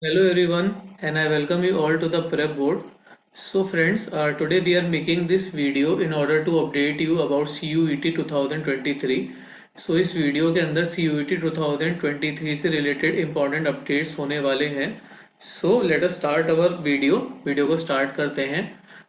Hello everyone, and I welcome you all to the prep board. So friends, today we are making this video in order to update you about CUET 2023. So इस video के अंदर CUET 2023 से related important updates होने वाले हैं. So let us start our video को start करते हैं.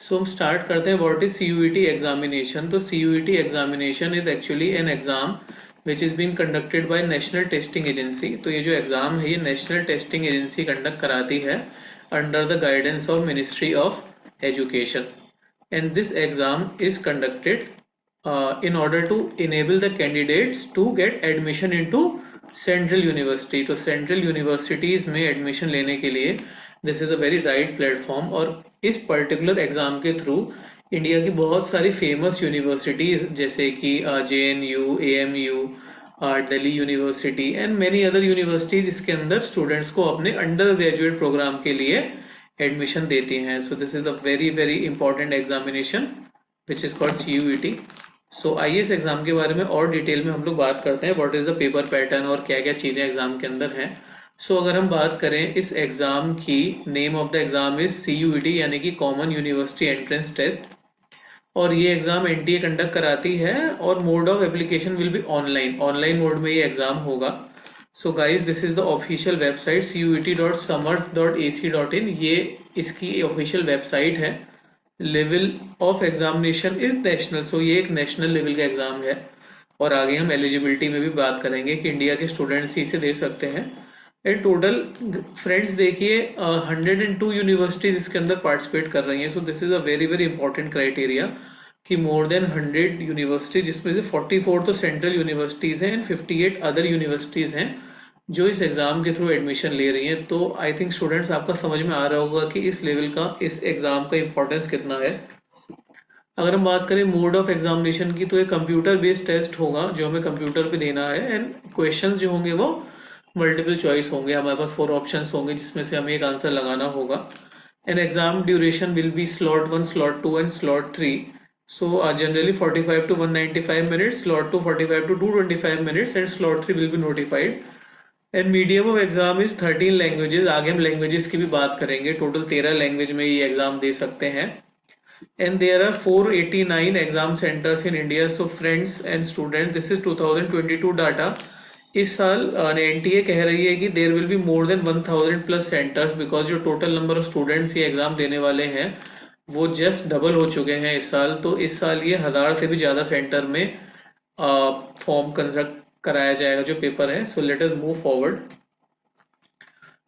So हम start करते हैं what is CUET examination. तो CUET examination is actually an exam which is being conducted by national testing agency. तो ये जो एग्ज़ाम है ये नेशनल टेस्टिंग एजेंसी कंडक्ट कराती है under the guidance of ministry of education. And this exam is conducted in order to enable the candidates to get admission into central university. तो central universities में admission लेने के लिए this is a very right platform. और इस particular exam के through India की बहुत सारी फेमस यूनिवर्सिटीज़ जैसे कि JNU, AMU, Delhi university and many other universities इसके अंदर स्टूडेंट्स को अपने अंडर ग्रेजुएट प्रोग्राम के लिए एडमिशन देती हैं. So this is a very very important examination which is called CUET. सो आइए इस एग्ज़ाम के बारे में और डिटेल में हम लोग बात करते हैं. What is the paper pattern और क्या क्या चीज़ें एग्ज़ाम के अंदर हैं. सो अगर हम बात करें इस एग्ज़ाम की, name of the exam is CUET यानी कि कॉमन यूनिवर्सिटी एंट्रेंस टेस्ट. और ये एग्ज़ाम NTA कंडक्ट कराती है और mode of application will be online mode में ये एग्ज़ाम होगा. So guys this is the official website CUET.samarth.ac.in. ये इसकी ऑफिशियल वेबसाइट है. Level of examination is national. So ये एक नेशनल लेवल का एग्जाम है. और आगे हम एलिजिबिलिटी में भी बात करेंगे कि इंडिया के स्टूडेंट्स ही इसे दे सकते हैं. एंड टोटल फ्रेंड्स देखिए 102 यूनिवर्सिटीज इसके अंदर पार्टिसिपेट कर रही हैं. So this is a very very important criteria कि मोर देन 100 यूनिवर्सिटी, जिसमें से 44 तो सेंट्रल यूनिवर्सिटीज़ हैं एंड 58 अदर यूनिवर्सिटीज़ हैं जो इस एग्ज़ाम के थ्रू एडमिशन ले रही हैं. तो आई थिंक स्टूडेंट्स आपका समझ में आ रहा होगा कि इस लेवल का, इस एग्ज़ाम का इंपॉर्टेंस कितना है. अगर हम बात करें मोड ऑफ एग्जामिनेशन की, तो ये कंप्यूटर बेस्ड टेस्ट होगा जो हमें कंप्यूटर पे देना है. एंड क्वेश्चंस जो होंगे वो मल्टीपल चॉइस होंगे. हमारे पास 4 ऑप्शंस होंगे जिसमें से हमें एक आंसर लगाना होगा. And exam duration will be slot 1, slot 2 and slot 3. So generally 45 to 195 minutes, slot 2 45 to 225 minutes and slot 3 will be notified. And medium of exam is 13 languages. आगे हम लैंग्वेजेस की भी बात करेंगे. टोटल 13 लैंग्वेज में ये एग्जाम दे सकते हैं. And there are 489 exam centres in India. So friends and student, this is 2022 data. इस साल NTA कह रही है कि there will be more than 1000 plus centres, because जो टोटल नंबर ऑफ स्टूडेंट्स ये एग्जाम देने वाले हैं वो जस्ट डबल हो चुके हैं इस साल. तो इस साल ये 1000 से भी ज़्यादा सेंटर में फॉर्म कंस्ट्रक्ट कराया जाएगा जो पेपर है. So let us move forward.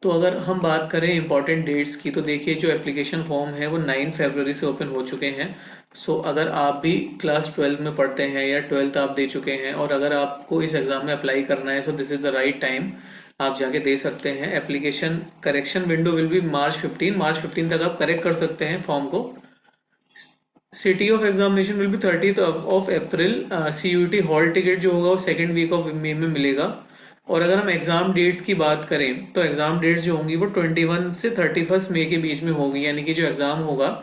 तो अगर हम बात करें इंपॉर्टेंट डेट्स की, तो देखिए जो एप्लीकेशन फॉर्म है वो 9 फरवरी से ओपन हो चुके हैं. सो अगर आप भी क्लास 12 में पढ़ते हैं या 12th आप दे चुके हैं और अगर आपको इस एग्ज़ाम में अप्लाई करना है, so this is the right time. आप जाके दे सकते हैं. Application correction window will be March 15 तक आप करेक्ट कर सकते हैं फॉर्म को. City of examination will be 30th of April. CUET hall ticket जो होगा वो सेकेंड वीक ऑफ मई में मिलेगा. और अगर हम एग्जाम डेट्स की बात करें तो एग्जाम डेट्स जो होंगी वो 21 से 31 मई के बीच में होगी. यानी कि जो एग्जाम होगा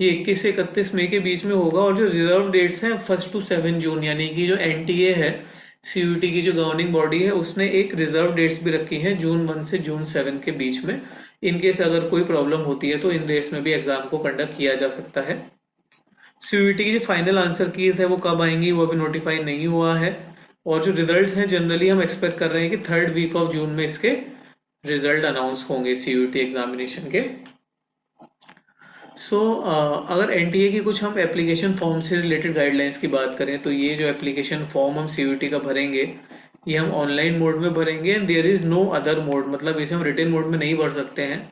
ये 21 से 31 मई के बीच में होगा. और जो रिजर्व डेट्स हैं 1 to 7 जून, यानी कि जो NTA है, CUET की जो गवर्निंग बॉडी है, उसने एक रिजर्व डेट्स भी रखी हैं जून 1 से जून 7 के बीच में. इनकेस अगर कोई प्रॉब्लम होती है तो इन डेट्स में भी एग्जाम को कंडक्ट किया जा सकता है. CUET की जो फाइनल आंसर कीज है वो कब आएंगी वो अभी नोटिफाई नहीं हुआ है. और जो रिजल्ट हैं जनरली हम एक्सपेक्ट कर रहे हैं कि थर्ड वीक ऑफ जून में इसके रिजल्ट अनाउंस होंगे CUET एग्जामिनेशन के. अगर NTA की कुछ हम एप्लीकेशन फॉर्म से रिलेटेड गाइडलाइंस की बात करें, तो ये जो एप्लीकेशन फॉर्म हम CUET का भरेंगे ये हम ऑनलाइन मोड में भरेंगे. And there is no other mode, मतलब इसे हम रिटन मोड में नहीं भर सकते हैं.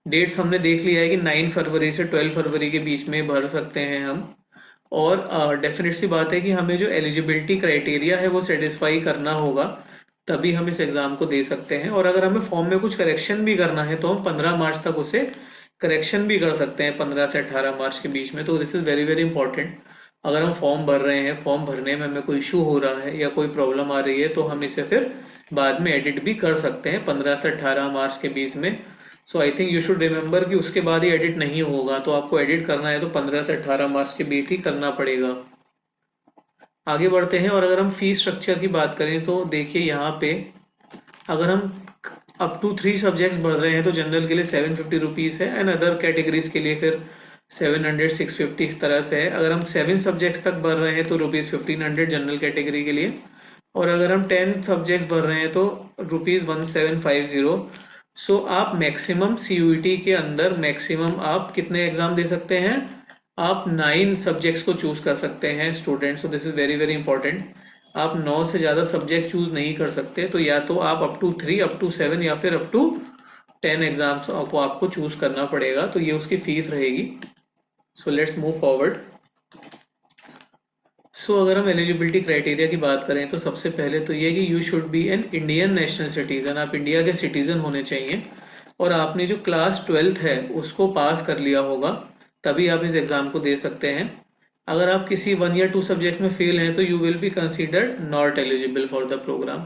डेट्स हमने देख लिया है कि 9 फरवरी से 12 फरवरी के बीच में भर सकते हैं हम. और डेफिनेट सी बात है कि हमें जो एलिजिबिलिटी क्राइटेरिया है वो सेटिस्फाई करना होगा, तभी हम इस एग्ज़ाम को दे सकते हैं. और अगर हमें फॉर्म में कुछ करेक्शन भी करना है तो हम 15 मार्च तक उसे करेक्शन भी कर सकते हैं, 15 से 18 मार्च के बीच में. तो this is very very important. अगर हम फॉर्म भर रहे हैं, फॉर्म भरने में हमें कोई इशू हो रहा है या कोई प्रॉब्लम आ रही है तो हम इसे फिर बाद में एडिट भी कर सकते हैं 15 से 18 मार्च के बीच में. So I think you should remember कि उसके बाद ही एडिट नहीं होगा. तो आपको एडिट करना है तो 15 से 18 मार्च के बीच ही करना पड़ेगा. आगे बढ़ते हैं. और अगर हम फीस स्ट्रक्चर की बात करें तो देखिए यहाँ पे, अगर हम अप टू 3 सब्जेक्ट्स बढ़ रहे हैं तो जनरल के लिए 750 रुपीज़ है, एंड अदर कैटेगरीज के लिए फिर 700 650 इस तरह से है। अगर हम 7 सब्जेक्ट्स तक बढ़ रहे हैं तो ₹1500 जनरल कैटेगरी के लिए, और अगर हम 10 सब्जेक्ट्स बढ़ रहे हैं तो ₹1750। सो आप मैक्सिमम CUET के अंदर मैक्सिमम आप कितने एग्जाम दे सकते हैं? आप 9 सब्जेक्ट्स को चूज कर सकते हैं students, so this is very very important. आप 9 से ज़्यादा सब्जेक्ट चूज नहीं कर सकते, तो या तो आप अप टू 3, अप टू 7 या फिर अप टू 10 एग्जाम्स को आपको चूज करना पड़ेगा, तो ये उसकी फीस रहेगी। So let's move forward. So अगर हम एलिजिबिलिटी क्राइटेरिया की बात करें तो सबसे पहले तो ये कि you should be an Indian national citizen, आप इंडिया के सिटीजन होने चाहिए, और आपने जो क्लास 12th है उसको पास कर लिया होगा, तभी आप इस एग्ज़ाम को दे सकते हैं। अगर आप किसी 1 या 2 सब्जेक्ट में फेल हैं तो you will be considered not eligible for the programme.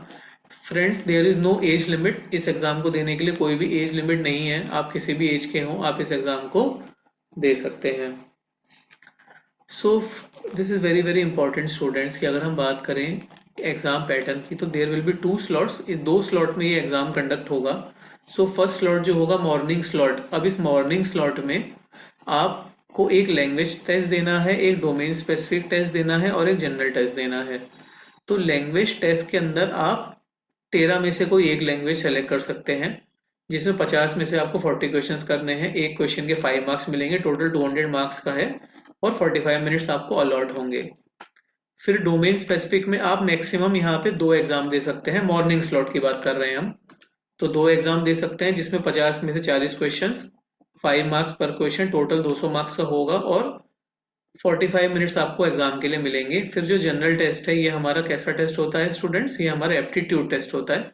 Friends, there is no age limit, इस एग्ज़ाम को देने के लिए कोई भी एज लिमिट नहीं है, आप किसी भी एज के हों आप इस एग्ज़ाम को दे सकते हैं। So this is very very important students कि अगर हम बात करें एग्ज़ाम पैटर्न की तो देयर विल बी 2 स्लॉट्स, इस 2 स्लॉट में ये एग्ज़ाम कंडक्ट होगा। सो फर्स्ट स्लॉट जो होगा मॉर्निंग स्लॉट, अब इस मॉर्निंग स्लॉट में आपको एक लैंग्वेज टेस्ट देना है, एक डोमेन स्पेसिफिक टेस्ट देना है और एक जनरल टेस्ट देना है। तो लैंग्वेज टेस्ट के अंदर आप 13 में से कोई एक लैंग्वेज सेलेक्ट कर सकते हैं, जिसमें 50 में से आपको 40 क्वेश्चंस करने हैं, एक क्वेश्चन के 5 मार्क्स मिलेंगे, टोटल 200 मार्क्स का है, और 45 मिनट्स आपको अलॉट होंगे। फिर डोमेन स्पेसिफिक में आप मैक्सिमम यहाँ पे 2 एग्जाम दे सकते हैं, मॉर्निंग स्लॉट की बात कर रहे हैं हम, तो 2 एग्जाम दे सकते हैं जिसमें 50 में से 40 क्वेश्चंस, 5 मार्क्स पर क्वेश्चन, टोटल 200 मार्क्स का होगा, और 45 मिनट्स आपको एग्जाम के लिए मिलेंगे। फिर जो जनरल टेस्ट है ये हमारा कैसा टेस्ट होता है स्टूडेंट्स? ये हमारा एप्टीट्यूड टेस्ट होता है,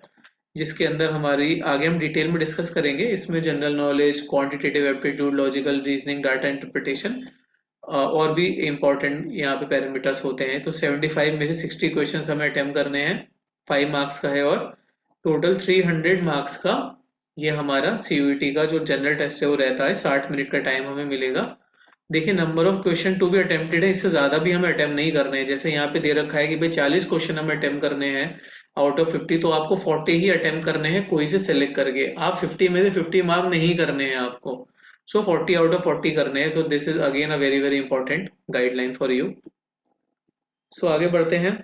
जिसके अंदर हमारी आगे हम डिटेल में डिस्कस करेंगे, इसमें general knowledge, quantitative aptitude, logical reasoning, data interpretation और भी इम्पोर्टेंट यहाँ पे पैरामीटर्स होते हैं। तो 75 में से 60 क्वेश्चंस हमें अटेम्प्ट करने हैं, 5 मार्क्स का है, और टोटल 300 मार्क्स का ये हमारा CUET का जो जनरल टेस्ट है वो रहता है, 60 मिनट का टाइम हमें मिलेगा। देखिए, number of question to be attempted है, इससे ज्यादा भी हमें अटेम्प्ट नहीं करने हैं। जैसे यहाँ पे दे रखा है कि भाई 40 क्वेश्चन हमें अटेम्प्ट करने हैं आउट ऑफ 50, तो आपको 40 ही अटेम्प्ट करने हैं कोई से सेलेक्ट करके, आप 50 में से 50 मार्क नहीं करने हैं आपको। सो 40 आउट ऑफ 40 करने हैं। So this is again a very very important guideline for you. So आगे बढ़ते हैं।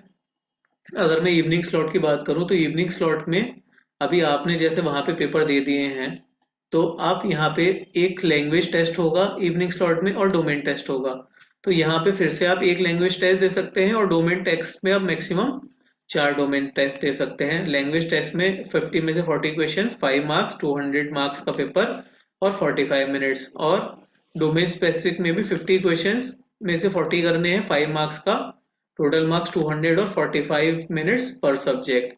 अगर मैं इवनिंग स्लॉट की बात करूं तो इवनिंग स्लॉट में अभी आपने जैसे वहां पे पेपर दे दिए हैं, तो आप यहाँ पे एक लैंग्वेज टेस्ट होगा इवनिंग स्लॉट में और डोमेन टेस्ट होगा। तो यहाँ पे फिर से आप एक लैंग्वेज टेस्ट दे सकते हैं, और डोमेन टेस्ट में आप मैक्सिमम 4 डोमेन टेस्ट दे सकते हैं। लैंग्वेज टेस्ट में 50 में से 40 क्वेश्चंस, 5 मार्क्स, 200 मार्क्स का पेपर और 45 मिनट्स, और डोमेन स्पेसिफिक में भी 50 क्वेश्चंस में से 40 करने हैं, 5 मार्क्स का, टोटल मार्क्स 200 और 45 मिनट्स पर सब्जेक्ट।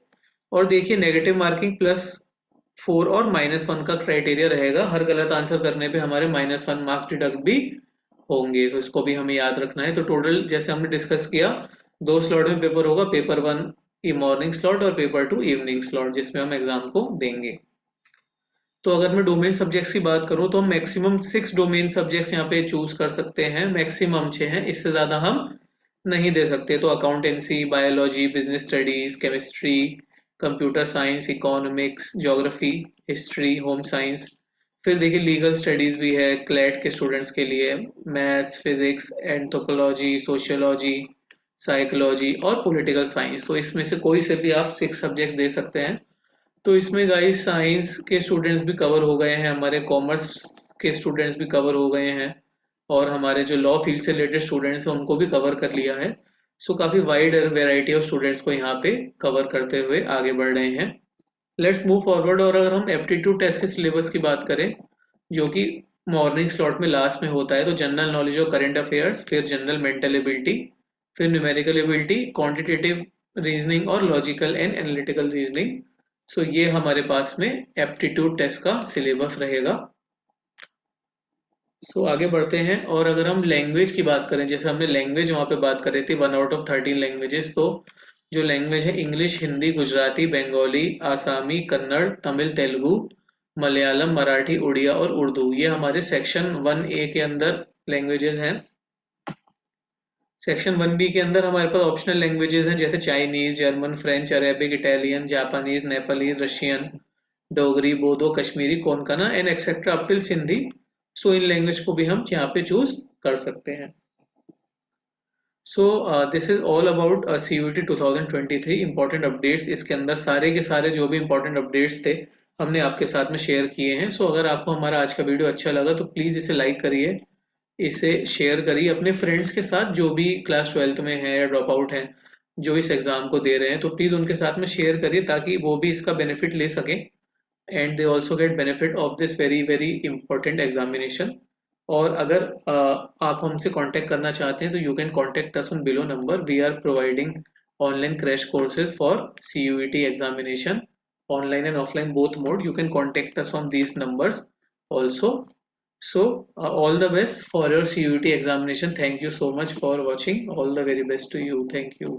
और देखिए, नेगेटिव मार्किंग +4 और -1 का क्राइटेरिया रहेगा, हर गलत आंसर करने पे हमारे -1 मार्क्स डिडक्ट भी होंगे, तो इसको भी हमें याद रखना है। तो टोटल जैसे हमने डिस्कस किया, 2 स्लॉट में पेपर होगा, पेपर 1 की मॉर्निंग स्लॉट और पेपर 2 इवनिंग स्लॉट, जिसमें हम एग्जाम को देंगे। तो अगर मैं डोमेन सब्जेक्ट्स की बात करूं तो हम मैक्सिमम 6 डोमेन सब्जेक्ट्स यहाँ पे चूज कर सकते हैं, मैक्सिमम 6 हैं, इससे ज्यादा हम नहीं दे सकते। तो accountancy, biology, business studies, chemistry, computer science, economics, geography, history, home science. फिर देखिए, लीगल स्टडीज भी है क्लैट के स्टूडेंट्स के लिए, maths, physics, anthropology, sociology, psychology और पॉलिटिकल साइंस। तो इसमें से कोई से भी आप 6 सब्जेक्ट दे सकते हैं। तो इसमें गाइस साइंस के स्टूडेंट्स भी कवर हो गए हैं, हमारे कॉमर्स के स्टूडेंट्स भी कवर हो गए हैं, और हमारे जो लॉ फील्ड से रिलेटेड स्टूडेंट्स हैं उनको भी कवर कर लिया है। सो काफ़ी वाइड वेराइटी ऑफ स्टूडेंट्स को यहाँ पे कवर करते हुए आगे बढ़ रहे हैं। Let's move forward. और अगर हम एप्टीट्यूड टेस्ट के सिलेबस की बात करें, जो कि मॉर्निंग स्लॉट में लास्ट में होता है, तो जनरल नॉलेज और करंट अफेयर्स, फिर जनरल मेंटल एबिलिटी, फिर न्यूमेरिकल एबिलिटी, क्वांटिटेटिव रीजनिंग और लॉजिकल एंड एनालिटिकल रीजनिंग। सो ये हमारे पास में एप्टीट्यूड टेस्ट का सिलेबस रहेगा। सो आगे बढ़ते हैं। और अगर हम लैंग्वेज की बात करें, जैसे हमने लैंग्वेज वहाँ पे बात कर रही थी 1 आउट ऑफ 13 लैंग्वेजेस, तो जो लैंग्वेज है इंग्लिश, हिंदी, गुजराती, बंगाली, आसामी, कन्नड़, तमिल, तेलुगु, मलयालम, मराठी, उड़िया और उर्दू, ये हमारे सेक्शन 1A के अंदर लैंग्वेजेस हैं। सेक्शन 1B के अंदर हमारे पास ऑप्शनल लैंग्वेजेस हैं, जैसे Chinese, German, French, Arabic, Italian, Japanese, Nepalese, Russian, Dogri, Bodo, Kashmiri, Konkona and etcetera up till Sindhi. So in language को भी हम यहाँ पे चूज कर सकते हैं। So this is all about CUET 2023 important updates. इसके अंदर सारे के सारे जो भी इंपॉर्टेंट अपडेट्स थे हमने आपके साथ में शेयर किए हैं। सो अगर आपको हमारा आज का वीडियो अच्छा लगा तो प्लीज़ इसे लाइक करिए, इसे शेयर करिए अपने फ्रेंड्स के साथ जो भी क्लास 12th में है या ड्रॉप आउट हैं, जो इस एग्ज़ाम को दे रहे हैं, तो प्लीज़ उनके साथ में शेयर करिए ताकि वो भी इसका बेनिफिट ले सकें and they also get benefit of this very very important examination. और अगर आप हमसे कांटेक्ट करना चाहते हैं तो you can contact us on below number. We are providing online crash courses for CUET examination, online and offline both mode. You can contact us on these numbers also. So all the best for your CUET examination. Thank you so much for watching. All the very best to you. Thank you.